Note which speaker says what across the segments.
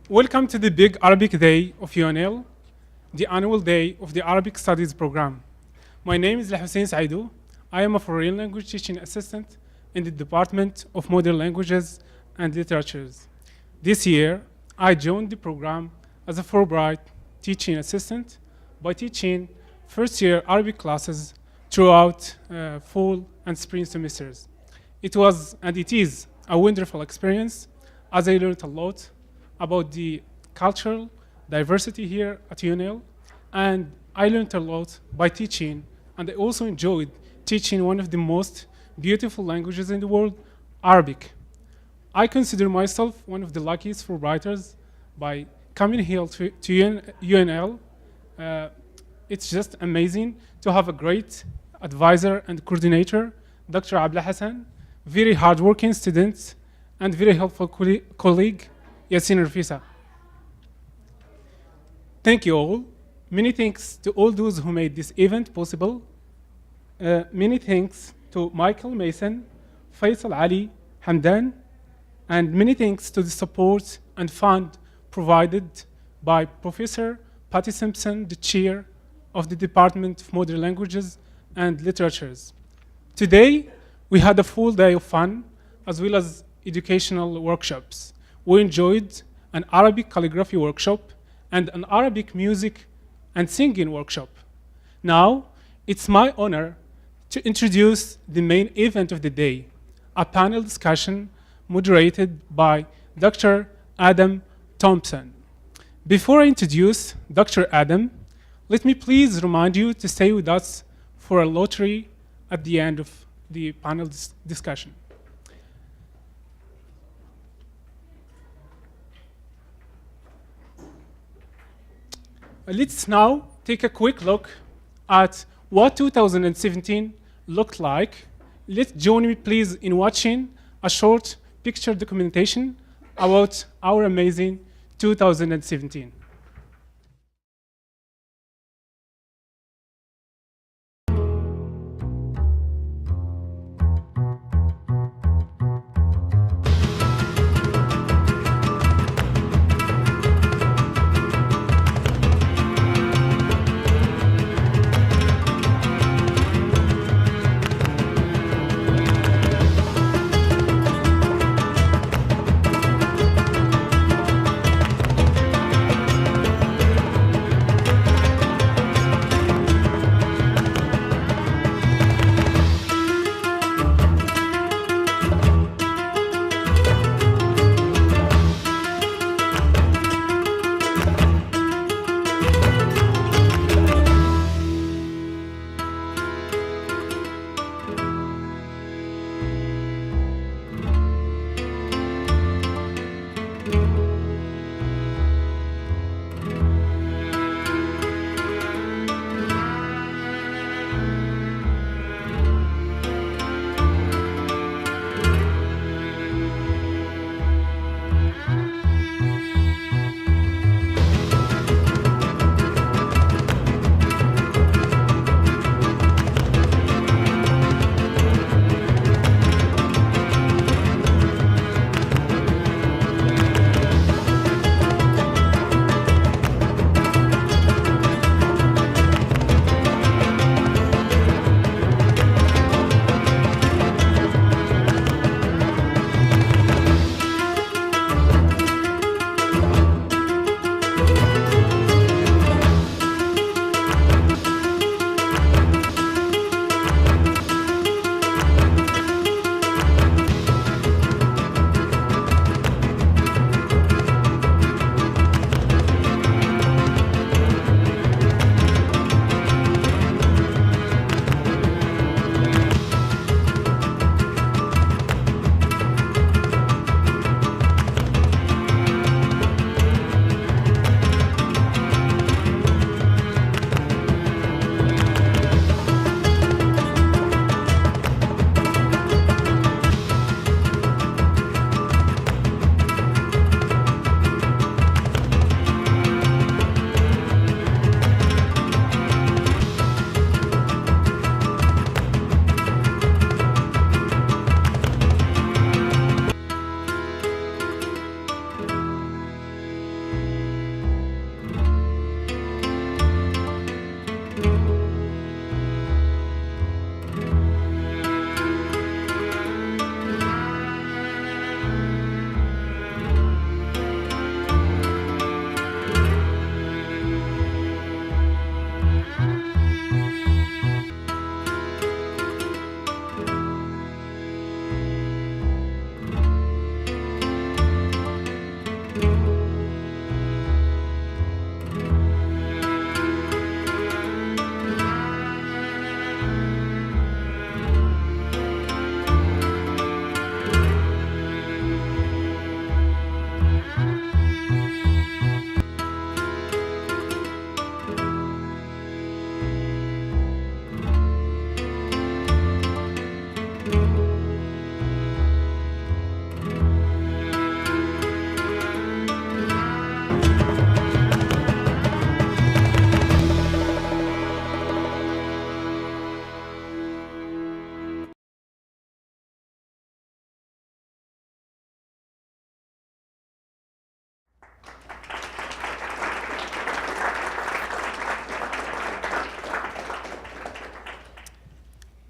Speaker 1: Welcome to the big Arabic Day of UNL, the annual day of the Arabic Studies program. My name is Hussein Saidou. I am a foreign language teaching assistant in the Department of Modern Languages and Literatures. This year, I joined the program as a Fulbright teaching assistant by teaching first-year Arabic classes throughout fall and spring semesters. It was, and it is, a wonderful experience as I learned a lot about the cultural diversity here at UNL, and I learned a lot by teaching, and I also enjoyed teaching one of the most beautiful languages in the world, Arabic. I consider myself one of the luckiest Fulbrighters by coming here to UNL. It's just amazing to have a great advisor and coordinator, Dr. Abla Hassan, very hardworking students, and very helpful colleague, Yasin Rafisa. Thank you all. Many thanks to all those who made this event possible. Many thanks to Michael Mason, Faisal Ali, Hamdan, and many thanks to the support and fund provided by Professor Patty Simpson, the chair of the Department of Modern Languages and Literatures. Today, we had a full day of fun, as well as educational workshops. We enjoyed an Arabic calligraphy workshop and an Arabic music and singing workshop. Now, it's my honor to introduce the main event of the day, a panel discussion moderated by Dr. Adam Thompson. Before I introduce Dr. Adam, let me please remind you to stay with us for a lottery at the end of the panel discussion. Let's now take a quick look at what 2017 looked like. Let's join me please in watching a short picture documentation about our amazing 2017.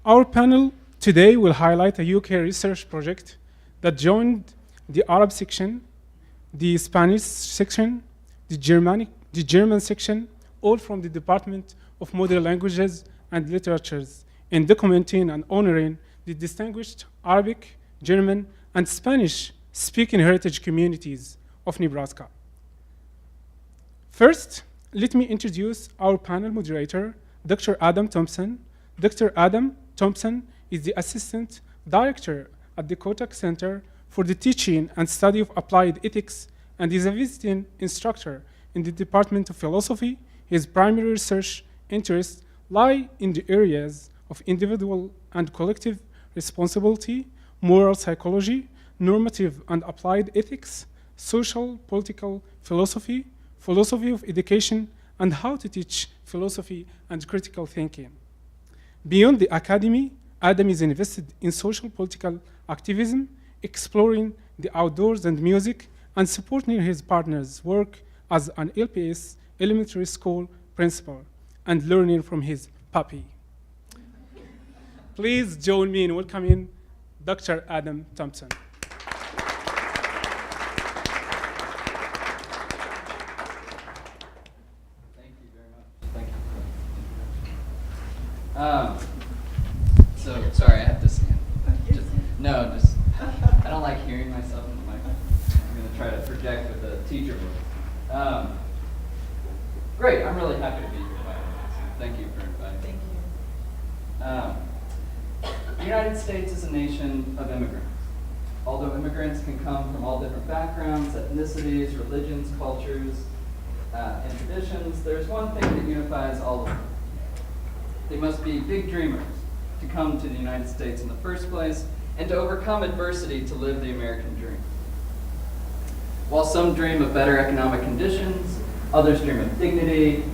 Speaker 1: Our panel today will highlight a UK research project that joined the Arab section, the Spanish section, the German section, all from the Department of Modern Languages and Literatures, in documenting and honoring the distinguished Arabic, German, and Spanish-speaking heritage communities of Nebraska. First, let me introduce our panel moderator, Dr. Adam Thompson. Dr. Adam Thompson is the Assistant Director at the Kotak Center for the Teaching and Study of Applied Ethics and is a visiting instructor in the Department of Philosophy. His primary research interests lie in the areas of individual and collective responsibility, moral psychology, normative and applied ethics, social, political philosophy, philosophy of education, and how to teach philosophy and critical thinking. Beyond the academy, Adam is invested in social political activism, exploring the outdoors and music, and supporting his partner's work as an LPS elementary school principal, and learning from his puppy. Please join me in welcoming Dr. Adam Thompson.
Speaker 2: Thank you very much. Thank you. So, sorry, I have to stand. I don't like hearing myself in the microphone. I'm going to try to project with the teacher voice. Great, I'm really happy to be here. Thank you for inviting me. Thank you. The United States is a nation of immigrants. Although immigrants can come from all different backgrounds, ethnicities, religions, cultures, and traditions, there's one thing that unifies all of them. They must be big dreamers to come to the United States in the first place and to overcome adversity to live the American dream. While some dream of better economic conditions, others dream of dignity,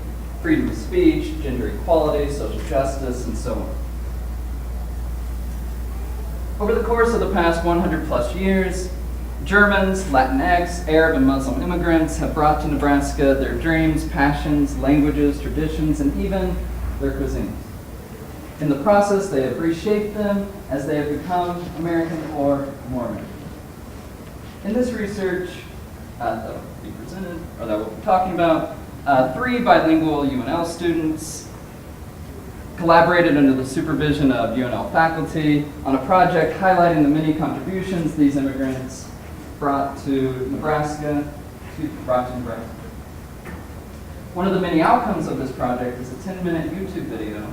Speaker 2: freedom of speech, gender equality, social justice, and so on. Over the course of the past 100 plus years, Germans, Latinx, Arab, and Muslim immigrants have brought to Nebraska their dreams, passions, languages, traditions, and even their cuisines. In the process, they have reshaped them as they have become American or more American. In this research that will be presented, or that we'll be talking about, 3 bilingual UNL students collaborated under the supervision of UNL faculty on a project highlighting the many contributions these immigrants brought to Nebraska. One of the many outcomes of this project is a 10-minute YouTube video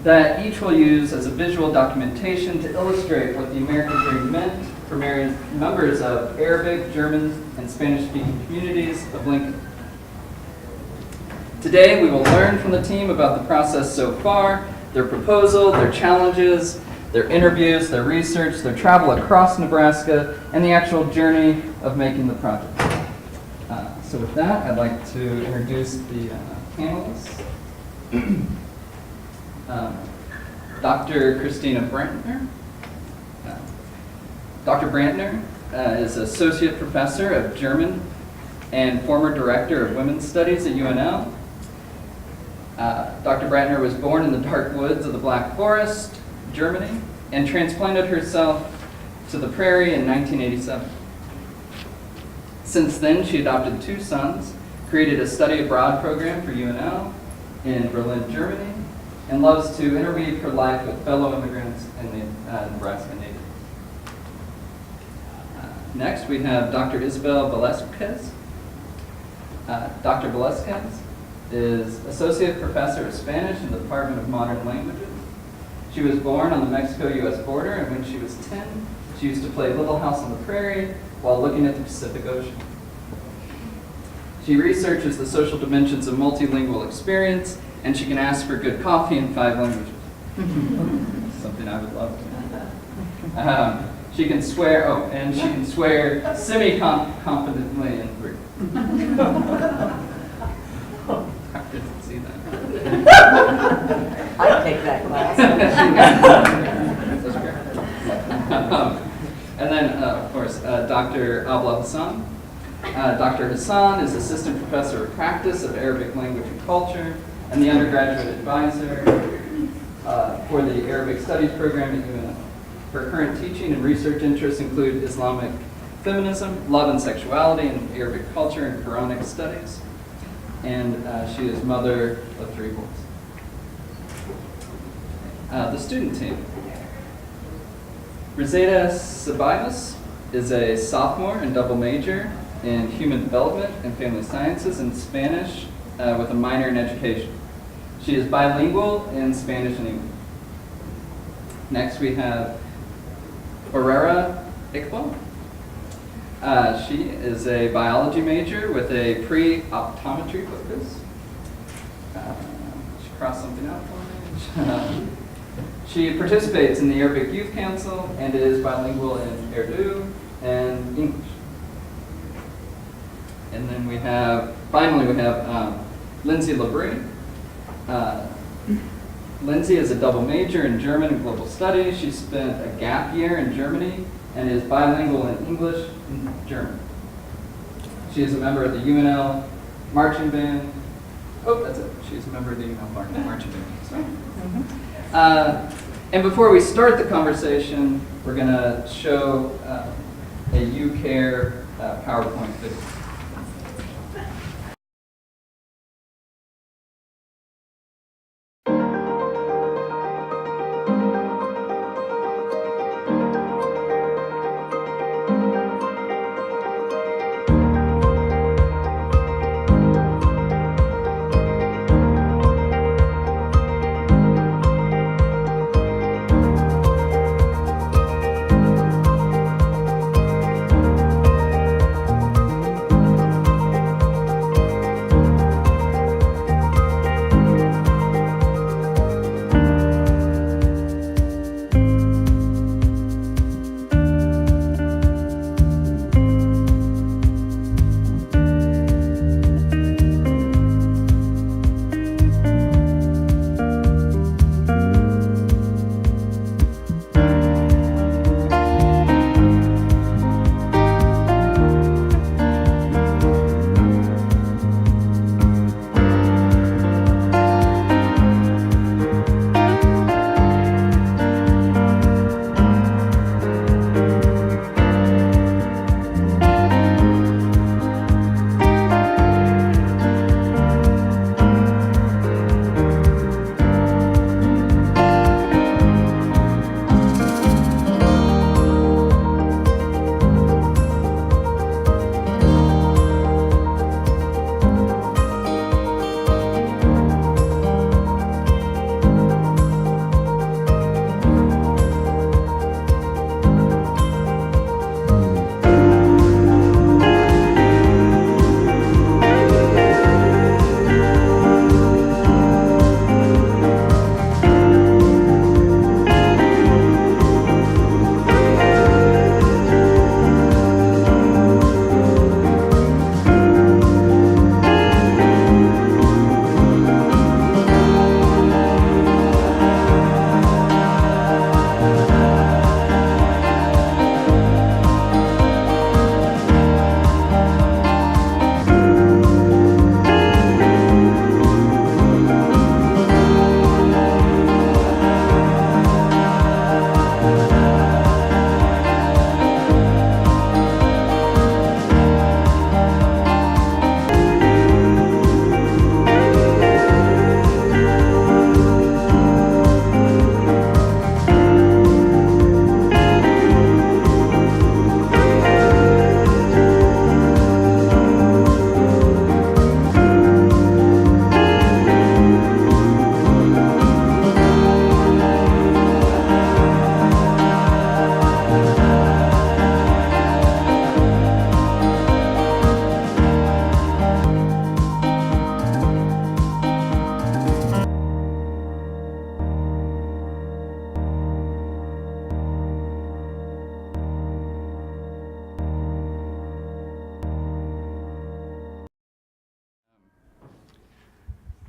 Speaker 2: that each will use as a visual documentation to illustrate what the American dream meant for members of Arabic, German, and Spanish-speaking communities of Lincoln. Today, we will learn from the team about the process so far, their proposal, their challenges, their interviews, their research, their travel across Nebraska, and the actual journey of making the project. So with that, I'd like to introduce the panelists. Dr. Cristina Brandtner. Dr. Brandtner is Associate Professor of German and former Director of Women's Studies at UNL. Dr. Brandtner was born in the dark woods of the Black Forest, Germany, and transplanted herself to the prairie in 1987. Since then, she adopted 2 sons, created a study abroad program for UNL in Berlin, Germany, and loves to interweave her life with fellow immigrants and Nebraska natives. Next, we have Dr. Isabel Velasquez. Dr. Velasquez is Associate Professor of Spanish in the Department of Modern Languages. She was born on the Mexico-U.S. border, and when she was 10, she used to play Little House on the Prairie while looking at the Pacific Ocean. She researches the social dimensions of multilingual experience, and she can ask for good coffee in 5 languages. Something I would love to. She can swear, and she can swear semi-confidently in 3. I didn't see that.
Speaker 3: I'd take that class.
Speaker 2: That's great. And then, of course, Dr. Abla Hassan. Dr. Hassan is Assistant Professor of Practice of Arabic Language and Culture and the undergraduate advisor for the Arabic Studies program at UNL. Her current teaching and research interests include Islamic feminism, love and sexuality, and Arabic culture and Quranic studies. And she is mother of 3 boys. The student team. Rizeda Sabaimus is a sophomore and double major in human development and family sciences and Spanish with a minor in education. She is bilingual in Spanish and English. Next we have Barrera Iqbal. She is a biology major with a pre-optometry focus. She crossed something out for me. She participates in the Arabic Youth Council and is bilingual in Urdu and English. And then finally we have Lindsay Labrie. Lindsay is a double major in German and global studies. She spent a gap year in Germany and is bilingual in English and German. She is a member of the UNL marching band. Oh, that's it. She's a member of the UNL marching band. Sorry. And before we start the conversation, we're going to show a UCare PowerPoint video.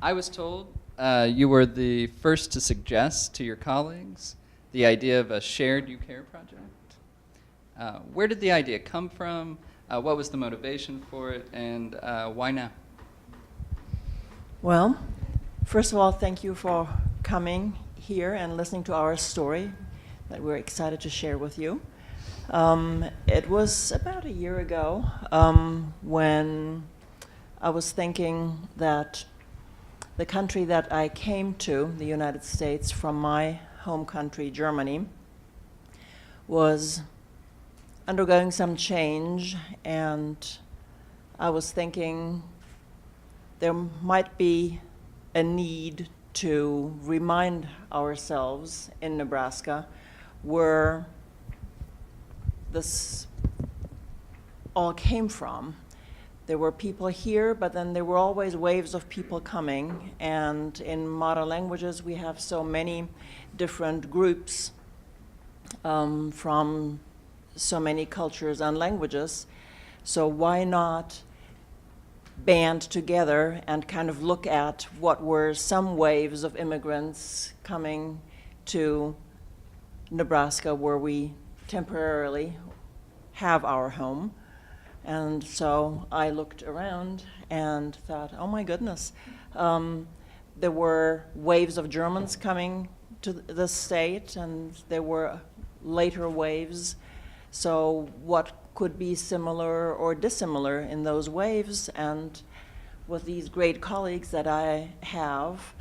Speaker 2: I was told you were the first to suggest to your colleagues the idea of a shared UCare project. Where did the idea come from? What was the motivation for it, and why now?
Speaker 3: Well, first of all, thank you for coming here and listening to our story that we're excited to share with you. It was about a year ago when I was thinking that the country that I came to, the United States, from my home country, Germany, was undergoing some change, and I was thinking there might be a need to remind ourselves in Nebraska where this all came from. There were people here, but then there were always waves of people coming, and in modern languages we have so many different groups from so many cultures and languages, so why not band together and kind of look at what were some waves of immigrants coming to Nebraska, where we temporarily have our home. And so I looked around and thought, oh my goodness, there were waves of Germans coming to the state, and there were later waves. So what could be similar or dissimilar in those waves? And with these great colleagues that I have,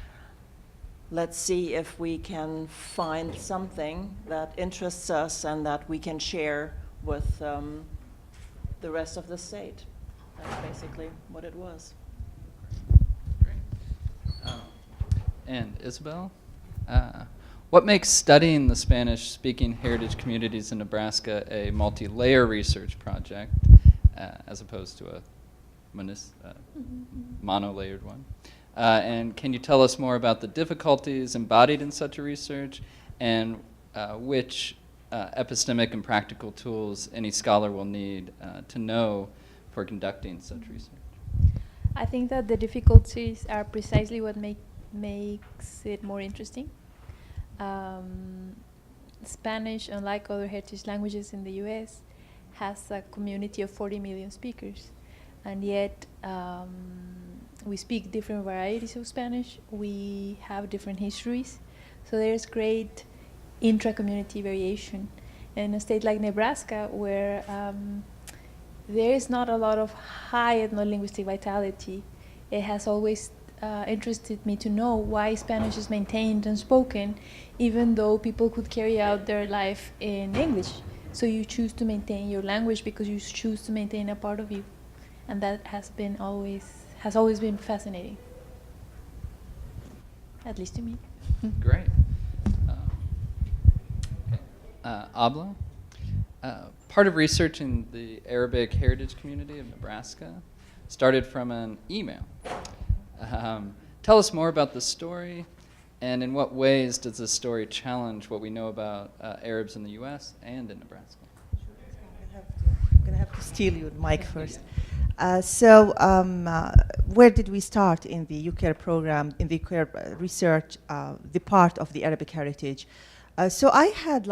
Speaker 3: let's see if we can find something that interests us and that we can share with the rest of the state. That's basically what it was.
Speaker 2: Great. And Isabel, what makes studying the Spanish-speaking heritage communities in Nebraska a multi-layer research project as opposed to a mono-layered one? And can you tell us more about the difficulties embodied in such a research, and which epistemic and practical tools any scholar will need to know for conducting such research?
Speaker 4: I think that the difficulties are precisely what makes it more interesting. Spanish, unlike other heritage languages in the US, has a community of 40 million speakers, and yet we speak different varieties of Spanish. We have different histories, so there's great intra-community variation. In a state like Nebraska, where there is not a lot of high ethno-linguistic vitality, it has always interested me to know why Spanish is maintained and spoken, even though people could carry out their life in English. So you choose to maintain your language because you choose to maintain a part of you, and that has always been fascinating, at least to me.
Speaker 2: Great. Abla, part of researching the Arabic heritage community of Nebraska started from an email. Tell us more about the story, and in what ways does this story challenge what we know about Arabs in the U.S. and in Nebraska?
Speaker 5: I'm going to have to steal your mic first. Where did we start in the UCARE program, in the UCARE research, the part of the Arabic heritage? So I had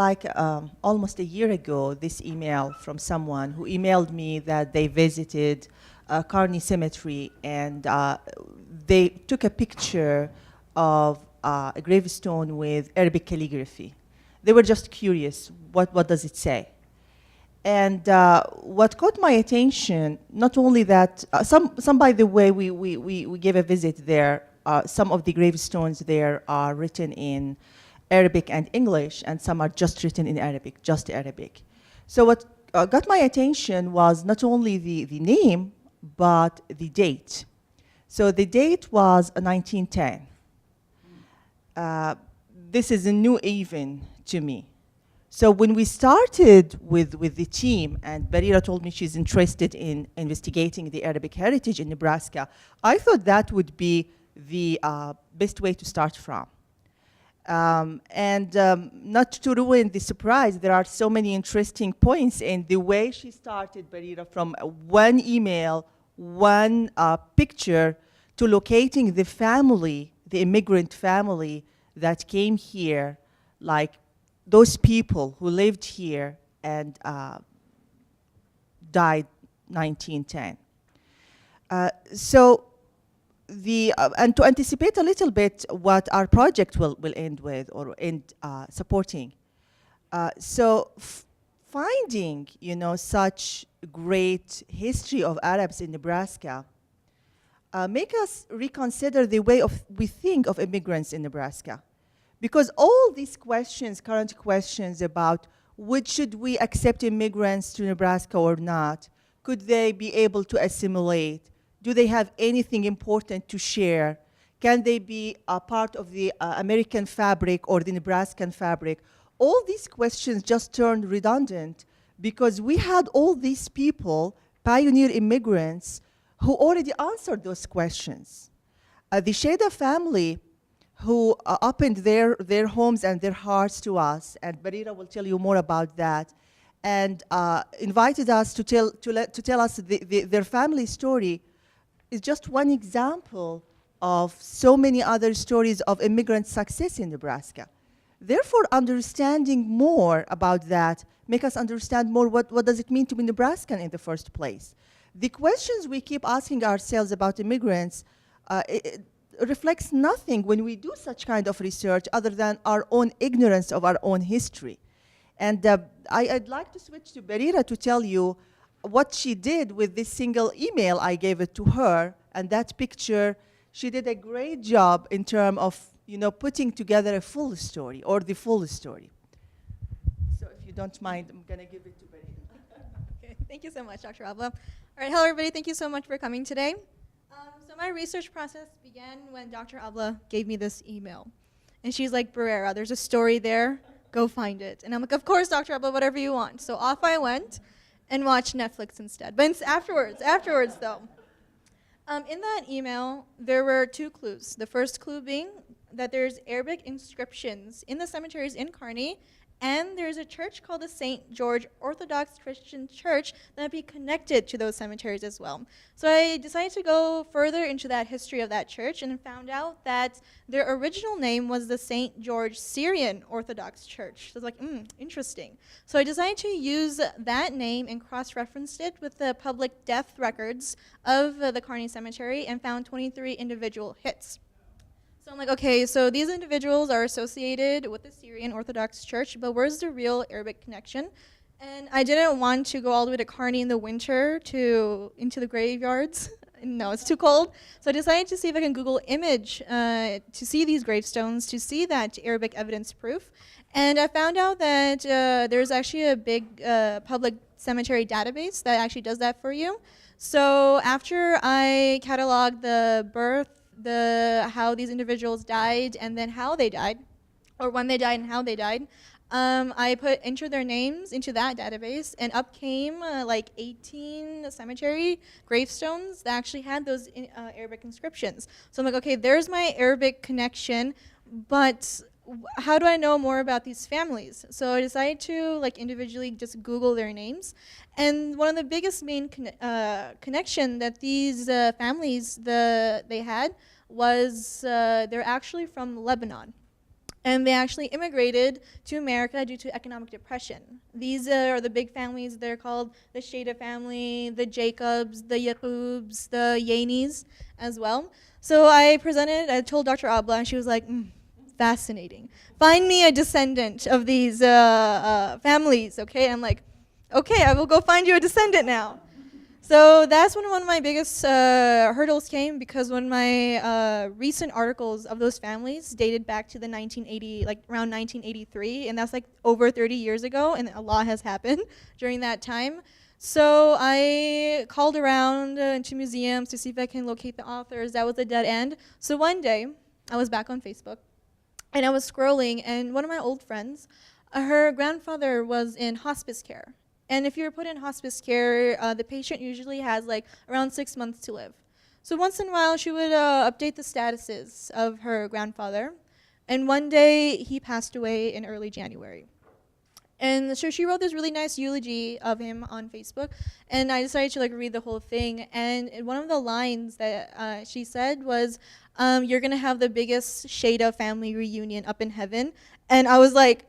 Speaker 5: almost a year ago this email from someone who emailed me that they visited Kearney Cemetery, and they took a picture of a gravestone with Arabic calligraphy. They were just curious, what does it say? And what caught my attention, not only that, some by the way, we gave a visit there. Some of the gravestones there are written in Arabic and English, and some are just written in Arabic, just Arabic. So what got my attention was not only the name, but the date. So the date was 1910. This is a new even to me. So when we started with the team, and Barira told me she's interested in investigating the Arabic heritage in Nebraska, I thought that would be the best way to start from. Not to ruin the surprise, there are so many interesting points in the way she started, Barira, from one email, one picture, to locating the family, the immigrant family that came here, like those people who lived here and died 1910. So and to anticipate a little bit what our project will end with or end supporting. Finding, such great history of Arabs in Nebraska make us reconsider the way we think of immigrants in Nebraska. Because all these questions, current questions about should we accept immigrants to Nebraska or not? Could they be able to assimilate? Do they have anything important to share? Can they be a part of the American fabric or the Nebraskan fabric? All these questions just turned redundant because we had all these people, pioneer immigrants, who already answered those questions. The Sheda family, who opened their homes and their hearts to us, and Barira will tell you more about that, and invited us to tell us their family story, is just one example of so many other stories of immigrant success in Nebraska. Therefore, understanding more about that make us understand more what does it mean to be Nebraskan in the first place. The questions we keep asking ourselves about immigrants it reflects nothing when we do such kind of research other than our own ignorance of our own history. And I'd like to switch to Barira to tell you what she did with this single email. I gave it to her, and that picture, she did a great job in terms of putting together a full story, or the full story. So if you don't mind, I'm going to give it to Barira.
Speaker 6: Okay, thank you so much, Dr. Abla. All right, hello everybody, thank you so much for coming today. So my research process began when Dr. Abla gave me this email. And she's like, Barrera, there's a story there, go find it. And I'm like, of course, Dr. Abla, whatever you want. So off I went and watched Netflix instead. But it's afterwards though. In that email, there were two clues. The first clue being that there's Arabic inscriptions in the cemeteries in Kearney, and there's a church called the St. George Orthodox Christian Church that would be connected to those cemeteries as well. So I decided to go further into that history of that church and found out that their original name was the St. George Syrian Orthodox Church. So I was like, interesting. So I decided to use that name and cross-referenced it with the public death records of the Kearney Cemetery and found 23 individual hits. So I'm like, okay, so these individuals are associated with the Syrian Orthodox Church, but where's the real Arabic connection? And I didn't want to go all the way to Kearney in the winter into the graveyards. No, it's too cold. So I decided to see if I can Google image to see these gravestones, to see that Arabic evidence proof. And I found out that there's actually a big public cemetery database that actually does that for you. So after I cataloged the birth, how these individuals died, and then how they died, or when they died and how they died, I entered their names into that database, and up came like 18 cemetery gravestones that actually had those Arabic inscriptions. So I'm like, okay, there's my Arabic connection, but how do I know more about these families? So I decided to individually just Google their names. And one of the biggest main connection that these families they had was they're actually from Lebanon. And they actually immigrated to America due to economic depression. These are the big families. They're called the Sheda family, the Jacobs, the Yaqubs, the Yanis as well. So I told Dr. Abla, and she was like, fascinating. Find me a descendant of these families, okay? I'm like, okay, I will go find you a descendant now. So that's when one of my biggest hurdles came, because when my recent articles of those families dated back to the around 1983, and that's over 30 years ago, and a lot has happened during that time. So I called around to museums to see if I can locate the authors. That was a dead end. So one day, I was back on Facebook, and I was scrolling, and one of my old friends, her grandfather was in hospice care. And if you're put in hospice care, the patient usually has around 6 months to live. So once in a while, she would update the statuses of her grandfather. And one day, he passed away in early January. And so she wrote this really nice eulogy of him on Facebook. And I decided to read the whole thing. And one of the lines that she said was, you're going to have the biggest Sheda family reunion up in heaven. And I was like,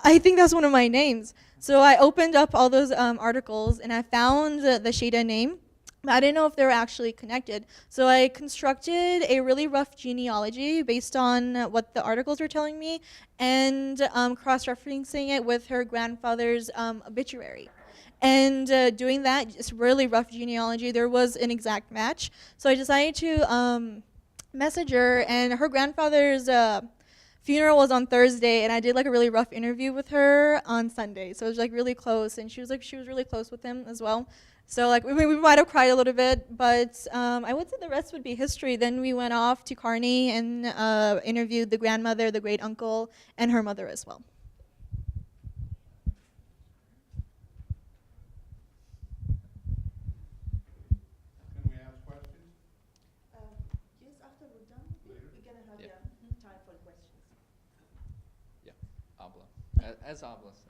Speaker 6: I think that's one of my names. So I opened up all those articles, and I found the Sheda name. I didn't know if they were actually connected. So I constructed a really rough genealogy based on what the articles were telling me, and cross-referencing it with her grandfather's obituary. And doing that, just really rough genealogy, there was an exact match. So I decided to message her, and her grandfather's funeral was on Thursday, and I did like a really rough interview with her on Sunday. So it was like really close, and she was really close with him as well. So like we might have cried a little bit, but I would say the rest would be history. Then we went off to Kearney and interviewed the grandmother, the great uncle, and her mother as well.
Speaker 7: Can we ask questions?
Speaker 5: Yes, after we're done, we're going to have time for questions.
Speaker 2: Yeah, habla. As hablas.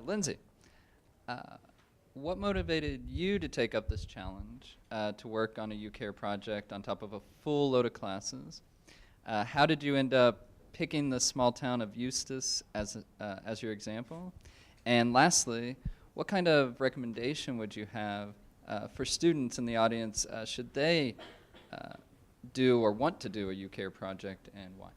Speaker 2: Lindsay, what motivated you to take up this challenge to work on a UCare project on top of a full load of classes? How did you end up picking the small town of Eustis as your example? And lastly, what kind of recommendation would you have for students in the audience should they do or want to do a UCare project, and why?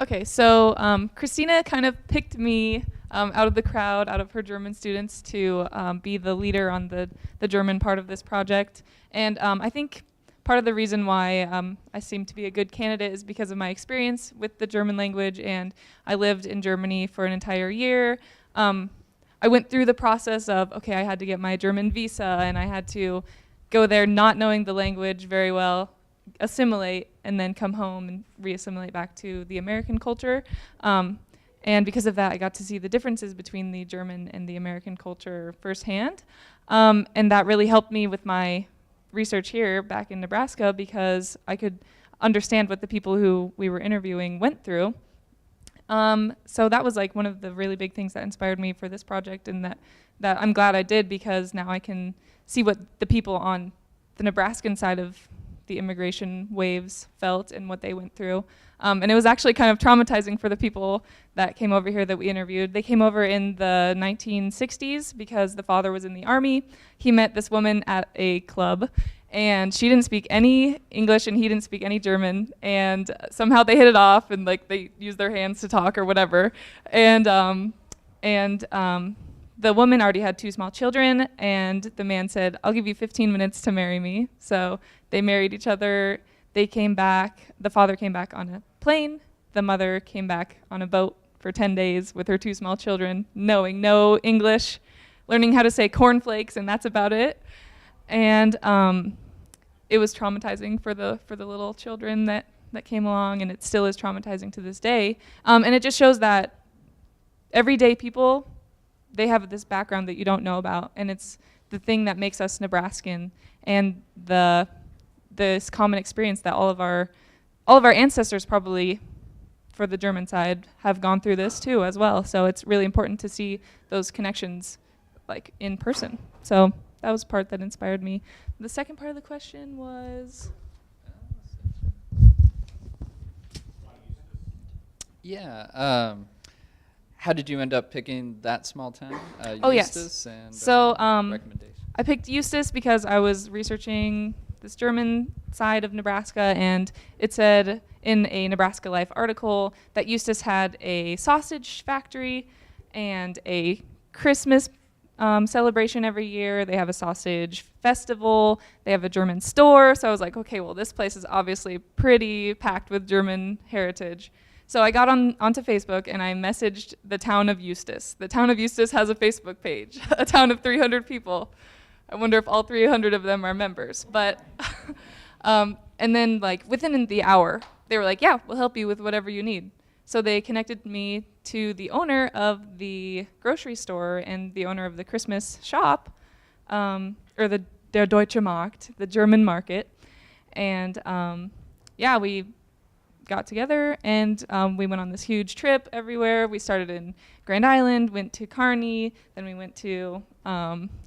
Speaker 8: Okay, so Cristina kind of picked me out of the crowd, out of her German students, to be the leader on the German part of this project. And I think part of the reason why I seem to be a good candidate is because of my experience with the German language, and I lived in Germany for an entire year. I went through the process of, okay, I had to get my German visa, and I had to go there not knowing the language very well, assimilate, and then come home and re-assimilate back to the American culture. And because of that, I got to see the differences between the German and the American culture firsthand. And that really helped me with my research here back in Nebraska, because I could understand what the people who we were interviewing went through. So that was like one of the really big things that inspired me for this project, and that I'm glad I did, because now I can see what the people on the Nebraskan side of the immigration waves felt and what they went through. And it was actually kind of traumatizing for the people that came over here that we interviewed. They came over in the 1960s because the father was in the army. He met this woman at a club, and she didn't speak any English and he didn't speak any German, and somehow they hit it off, and like they used their hands to talk or whatever. And the woman already had 2 small children, and the man said, "I'll give you 15 minutes to marry me." So they married each other. They came back. The father came back on a plane. The mother came back on a boat for 10 days with her 2 small children, knowing no English, learning how to say cornflakes, and that's about it. And it was traumatizing for the little children that came along, and it still is traumatizing to this day. And it just shows that everyday people, they have this background that you don't know about, and it's the thing that makes us Nebraskan, and this common experience that all of our ancestors, probably for the German side, have gone through this too as well. So it's really important to see those connections like in person. So that was part that inspired me. The second part of the question was?
Speaker 2: Yeah. How did you end up picking that small town?
Speaker 8: Oh,
Speaker 2: Eustis,
Speaker 8: yes.
Speaker 2: And
Speaker 8: So
Speaker 2: recommendation.
Speaker 8: I picked Eustis because I was researching this German side of Nebraska, and it said in a Nebraska Life article that Eustis had a sausage factory and a Christmas celebration every year. They have a sausage festival. They have a German store. So I was like, okay, well, this place is obviously pretty packed with German heritage. So I got onto Facebook, and I messaged the town of Eustis. The town of Eustis has a Facebook page, a town of 300 people. I wonder if all 300 of them are members. But, and then like within the hour, they were like, yeah, we'll help you with whatever you need. So they connected me to the owner of the grocery store and the owner of the Christmas shop, or der Deutsche Markt, the German market. And yeah, we got together, and we went on this huge trip everywhere. We started in Grand Island, went to Kearney, then we went to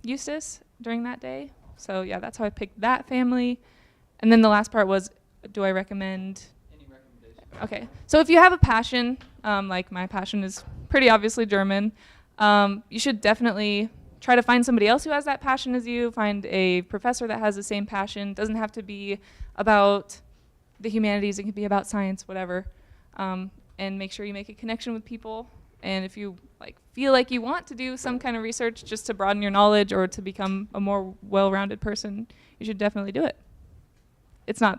Speaker 8: Eustis during that day. So yeah, that's how I picked that family. And then the last part was, do I recommend?
Speaker 2: Any recommendation?
Speaker 8: Okay, so if you have a passion, like my passion is pretty obviously German, you should definitely try to find somebody else who has that passion as you, find a professor that has the same passion. Doesn't have to be about the humanities, it can be about science, whatever. And make sure you make a connection with people. And if you feel like you want to do some kind of research just to broaden your knowledge or to become a more well-rounded person, you should definitely do it. It's not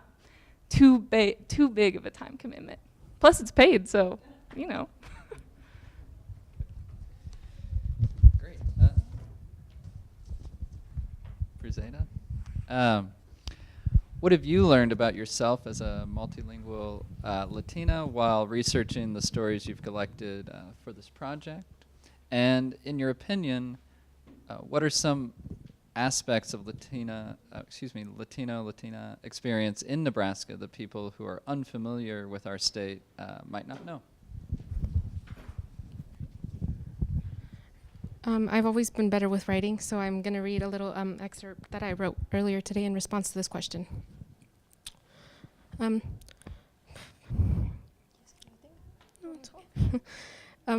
Speaker 8: too big of a time commitment. Plus it's paid, so, you know.
Speaker 2: Great. Frizeda? What have you learned about yourself as a multilingual Latina while researching the stories you've collected for this project? And in your opinion, what are some aspects of Latina experience in Nebraska that people who are unfamiliar with our state might not know?
Speaker 9: I've always been better with writing, so I'm going to read a little excerpt that I wrote earlier today in response to this question.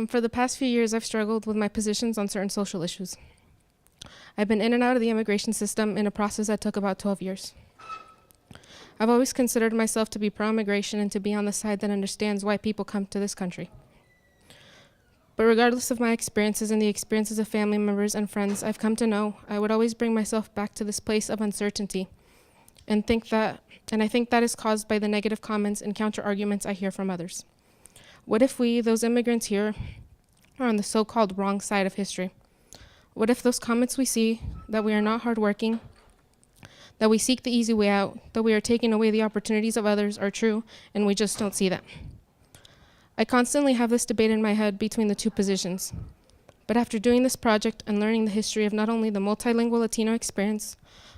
Speaker 9: For the past few years, I've struggled with my positions on certain social issues. I've been in and out of the immigration system in a process that took about 12 years. I've always considered myself to be pro-immigration and to be on the side that understands why people come to this country. But regardless of my experiences and the experiences of family members and friends I've come to know, I would always bring myself back to this place of uncertainty and I think that is caused by the negative comments and counter-arguments I hear from others. What if we, those immigrants here, are on the so-called wrong side of history? What if those comments we see, that we are not hardworking, that we seek the easy way out, that we are taking away the opportunities of others are true, and we just don't see that? I constantly have this debate in my head between the two positions. But after doing this project and learning the history of not only the multilingual Latino experience,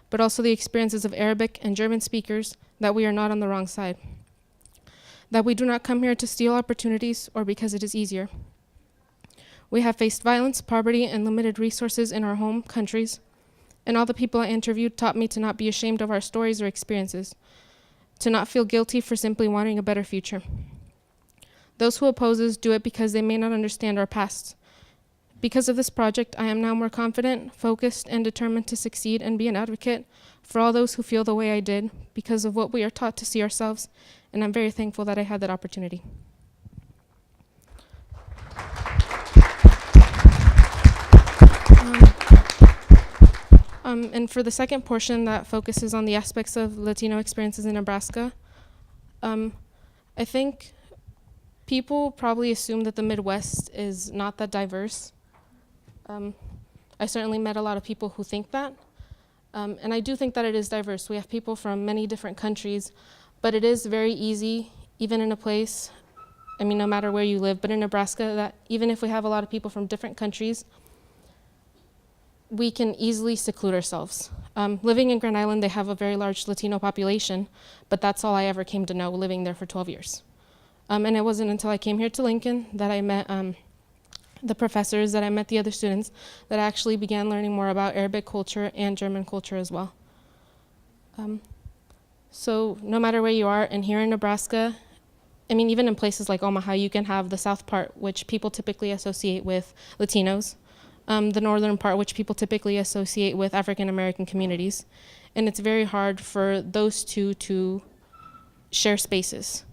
Speaker 9: but also the experiences of Arabic and German speakers, that we are not on the wrong side. That we do not come here to steal opportunities or because it is easier. We have faced violence, poverty, and limited resources in our home countries, and all the people I interviewed taught me to not be ashamed of our stories or experiences, to not feel guilty for simply wanting a better future. Those who oppose us do it because they may not understand our past. Because of this project, I am now more confident, focused, and determined to succeed and be an advocate for all those who feel the way I did because of what we are taught to see ourselves, and I'm very thankful that I had that opportunity. And for the second portion that focuses on the aspects of Latino experiences in Nebraska, I think people probably assume that the Midwest is not that diverse. I certainly met a lot of people who think that. And I do think that it is diverse. We have people from many different countries, but it is very easy, even in a place, I mean, no matter where you live, but in Nebraska, that even if we have a lot of people from different countries, we can easily seclude ourselves. Living in Grand Island, they have a very large Latino population, but that's all I ever came to know living there for 12 years. And it wasn't until I came here to Lincoln that I met the professors, that I met the other students, that I actually began learning more about Arabic culture and German culture as well. So no matter where you are, and here in Nebraska, I mean, even in places like Omaha, you can have the south part, which people typically associate with Latinos, the northern part, which people typically associate with African American communities. And it's very hard for those two to share spaces.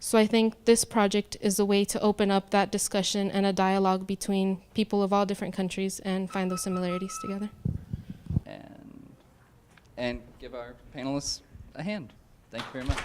Speaker 9: So I think this project is a way to open up that discussion and a dialogue between people of all different countries and find those similarities together.
Speaker 2: And give our panelists a hand. Thank you very much.